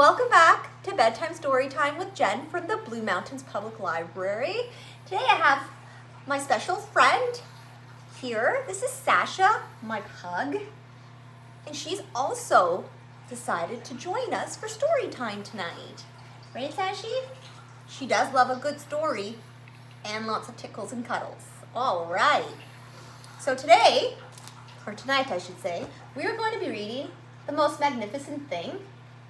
welcome back to Bedtime Story Time with Jen from the Blue Mountains Public Library. Today I have my special friend here. This is Sasha, my pug, and she's also decided to join us for story time tonight. Right, Sashi? She does love a good story and lots of tickles and cuddles. All right. So today, or tonight I should say, we are going to be reading The Most Magnificent Thing.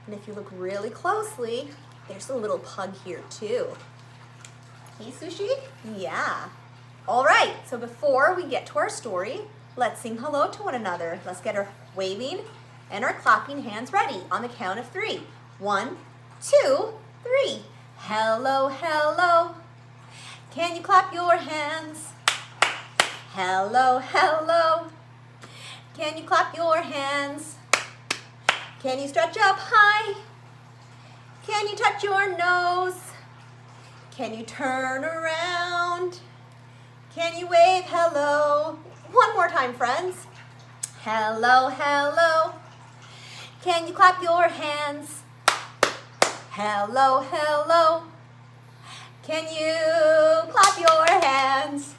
And if you look really closely, there's a little pug here too. Hey, Sushi? Yeah. All right, so before we get to our story, let's sing hello to one another. Let's get our waving and our clapping hands ready on the count of 3. 1, 2, 3. Hello, hello. Can you clap your hands? Hello, hello. Can you clap your hands? Can you stretch up high? Can you touch your nose? Can you turn around? Can you wave hello? One more time, friends. Hello, hello. Can you clap your hands? Hello, hello. Can you clap your hands?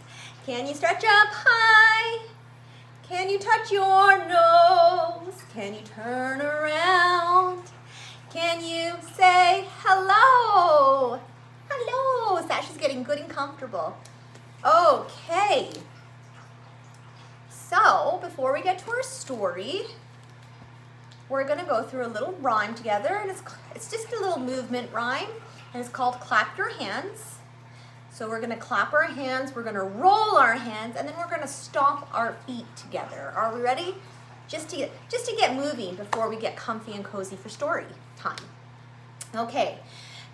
Can you stretch up high? Can you touch your nose? Can you turn around? Can you say hello? Hello. Sasha's getting good and comfortable. Okay. So, before we get to our story, we're going to go through a little rhyme together, and it's just a little movement rhyme, and it's called Clap Your Hands. So we're going to clap our hands, we're going to roll our hands, and then we're going to stomp our feet together. Are we ready? Just to get moving before we get comfy and cozy for story time. Okay.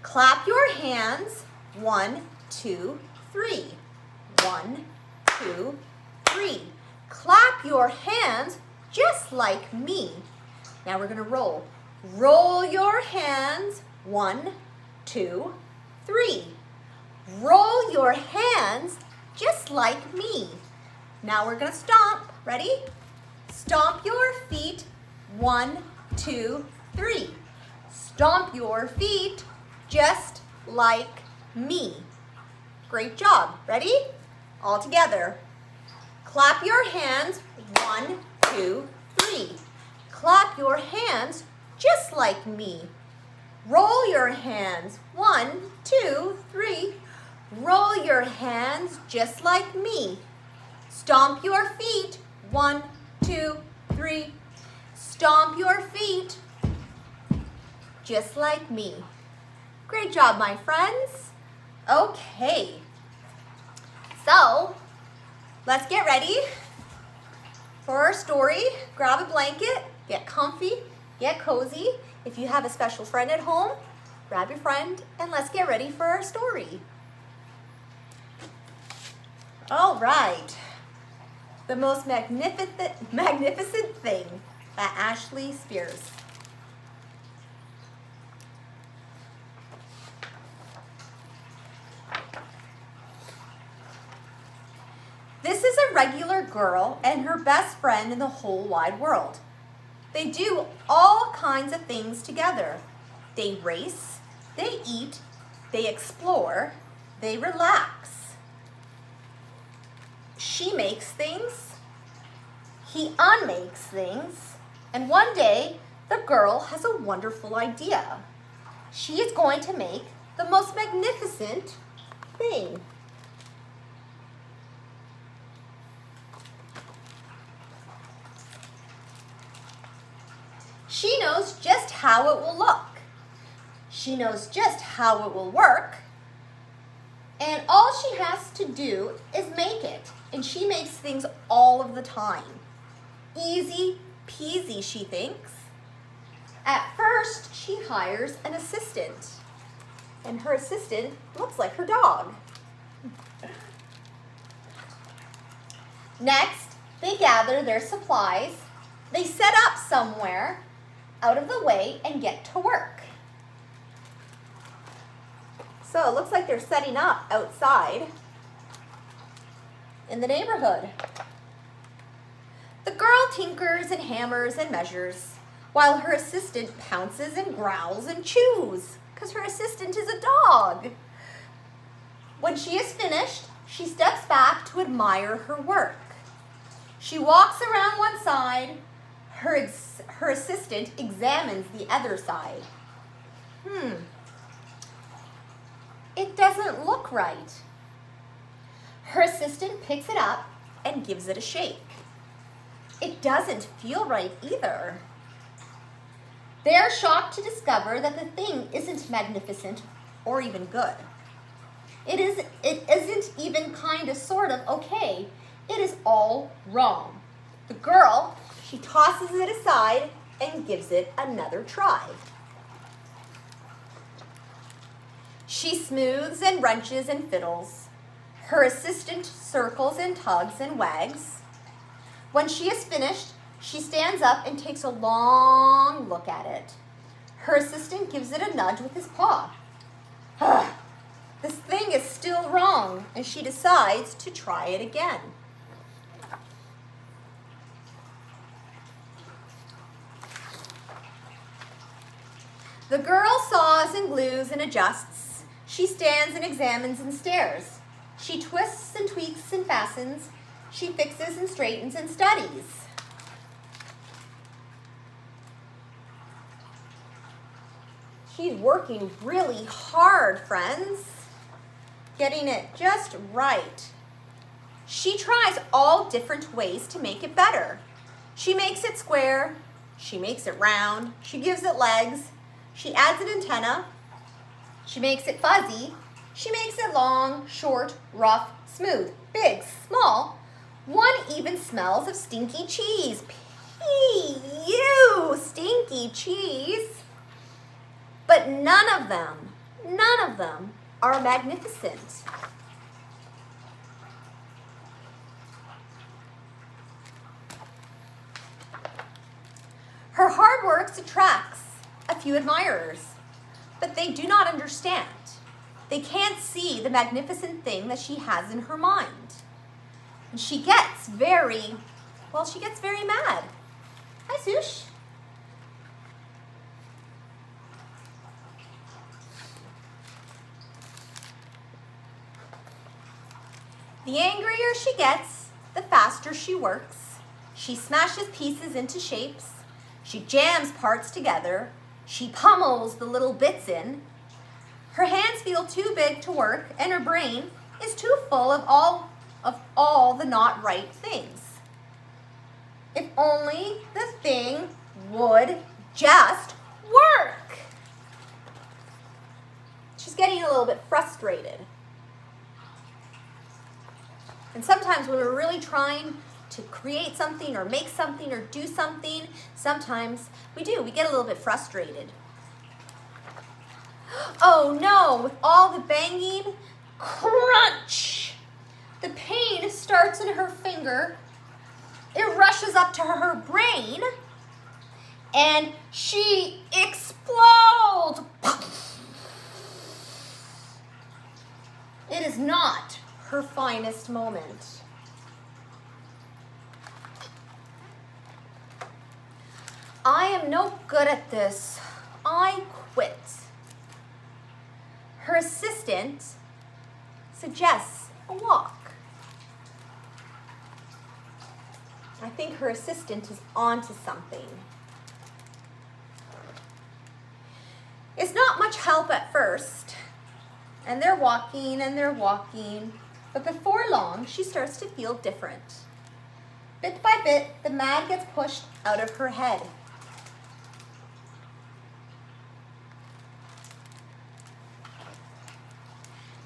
Clap your hands. 1, 2, 3. 1, 2, 3. Clap your hands just like me. Now we're going to roll. Roll your hands. 1, 2, 3. Roll your hands just like me. Now we're going to stomp. Ready? Stomp your feet. 1, 2, 3. Stomp your feet just like me. Great job. Ready? All together. Clap your hands. 1, 2, 3. Clap your hands just like me. Roll your hands. 1, 2, 3. Roll your hands just like me. Stomp your feet. 1, 2, 3. Stomp your feet just like me. Great job, my friends. Okay. So, let's get ready for our story. Grab a blanket, get comfy, get cozy. If you have a special friend at home, grab your friend, and let's get ready for our story. All right. The Most Magnificent Thing by Ashley Spires. This is a regular girl and her best friend in the whole wide world. They do all kinds of things together. They race, they eat, they explore, they relax. She makes things, he unmakes things, and one day the girl has a wonderful idea. She is going to make the most magnificent thing. She knows just how it will look. She knows just how it will work. And all she has to do is make it. And she makes things all of the time. Easy peasy, she thinks. At first, she hires an assistant. And her assistant looks like her dog. Next, they gather their supplies. They set up somewhere out of the way and get to work. So it looks like they're setting up outside in the neighborhood. The girl tinkers and hammers and measures while her assistant pounces and growls and chews, because her assistant is a dog. When she is finished, she steps back to admire her work. She walks around one side. Her assistant examines the other side. It doesn't look right. Her assistant picks it up and gives it a shake. It doesn't feel right either. They're shocked to discover that the thing isn't magnificent or even good. It isn't even kind of sort of okay. It is all wrong. The girl, she tosses it aside and gives it another try. She smooths and wrenches and fiddles. Her assistant circles and tugs and wags. When she is finished, she stands up and takes a long look at it. Her assistant gives it a nudge with his paw. This thing is still wrong, and she decides to try it again. The girl saws and glues and adjusts. She stands and examines and stares. She twists and tweaks and fastens. She fixes and straightens and studies. She's working really hard, friends, getting it just right. She tries all different ways to make it better. She makes it square. She makes it round. She gives it legs. She adds an antenna. She makes it fuzzy. She makes it long, short, rough, smooth, big, small. One even smells of stinky cheese. P-U, stinky cheese. But none of them are magnificent. Her hard work attracts a few admirers, but they do not understand. They can't see the magnificent thing that she has in her mind. And she gets very mad. Hi, Sush. The angrier she gets, the faster she works. She smashes pieces into shapes. She jams parts together. She pummels the little bits in. Her hands feel too big to work, and her brain is too full of all the not right things. If only the thing would just work. She's getting a little bit frustrated. And sometimes when we're really trying to create something or make something or do something, sometimes we get a little bit frustrated. Oh no, with all the banging, crunch! The pain starts in her finger. It rushes up to her brain, and she explodes. It is not her finest moment. I am no good at this. I quit. Her assistant suggests a walk. I think her assistant is onto something. It's not much help at first, and they're walking, but before long, she starts to feel different. Bit by bit, the mad gets pushed out of her head.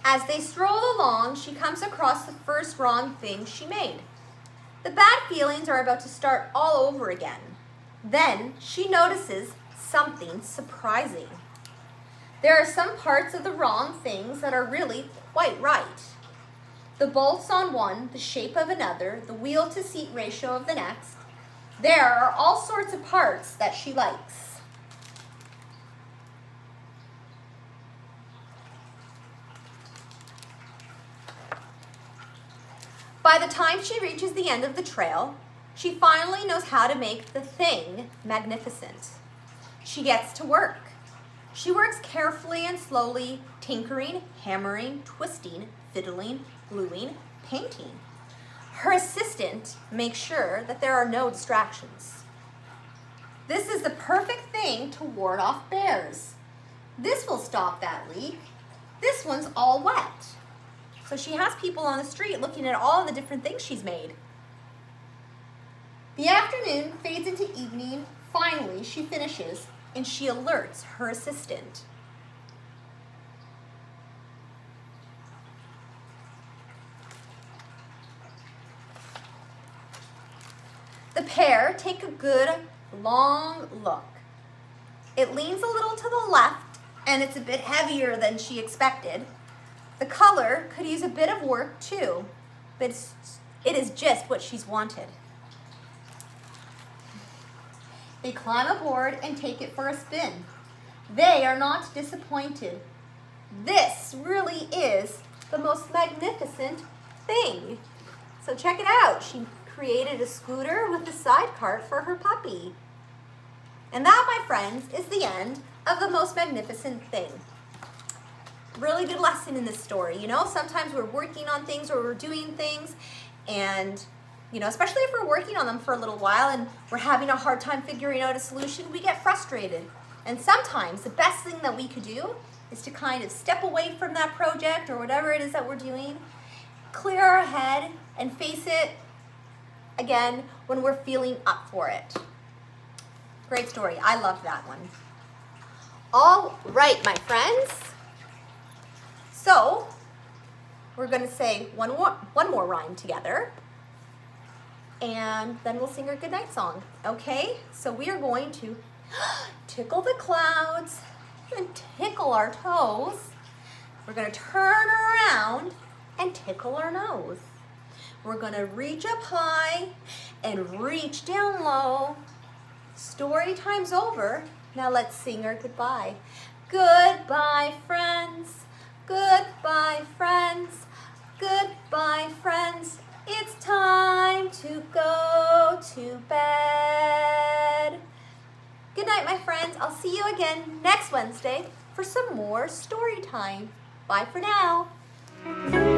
As they stroll along, she comes across the first wrong thing she made. The bad feelings are about to start all over again. Then she notices something surprising. There are some parts of the wrong things that are really quite right. The bolts on one, the shape of another, the wheel to seat ratio of the next. There are all sorts of parts that she likes. By the time she reaches the end of the trail, She finally knows how to make the thing magnificent. She gets to work. She works carefully and slowly, tinkering, hammering, twisting, fiddling, gluing, painting. Her assistant makes sure that there are no distractions. This is the perfect thing to ward off bears. This will stop that leak. This one's all wet. So she has people on the street looking at all the different things she's made. The afternoon fades into evening. Finally, she finishes and she alerts her assistant. The pair take a good long look. It leans a little to the left and it's a bit heavier than she expected. The color could use a bit of work too, but it is just what she's wanted. They climb aboard and take it for a spin. They are not disappointed. This really is the most magnificent thing. So check it out. She created a scooter with a side cart for her puppy. And that, my friends, is the end of the most magnificent thing. Really good lesson in this story. You know, sometimes we're working on things or we're doing things and especially if we're working on them for a little while and we're having a hard time figuring out a solution, we get frustrated. And sometimes the best thing that we could do is to kind of step away from that project or whatever it is that we're doing, clear our head and face it again when we're feeling up for it. Great story. I love that one. All right, my friends. So we're going to say one more rhyme together. And then we'll sing our goodnight song. Okay? So we are going to tickle the clouds and tickle our toes. We're going to turn around and tickle our nose. We're going to reach up high and reach down low. Story time's over. Now let's sing our goodbye. Goodbye, friends. Goodbye, friends. Goodbye, friends. It's time to go to bed. Good night, my friends. I'll see you again next Wednesday for some more story time. Bye for now.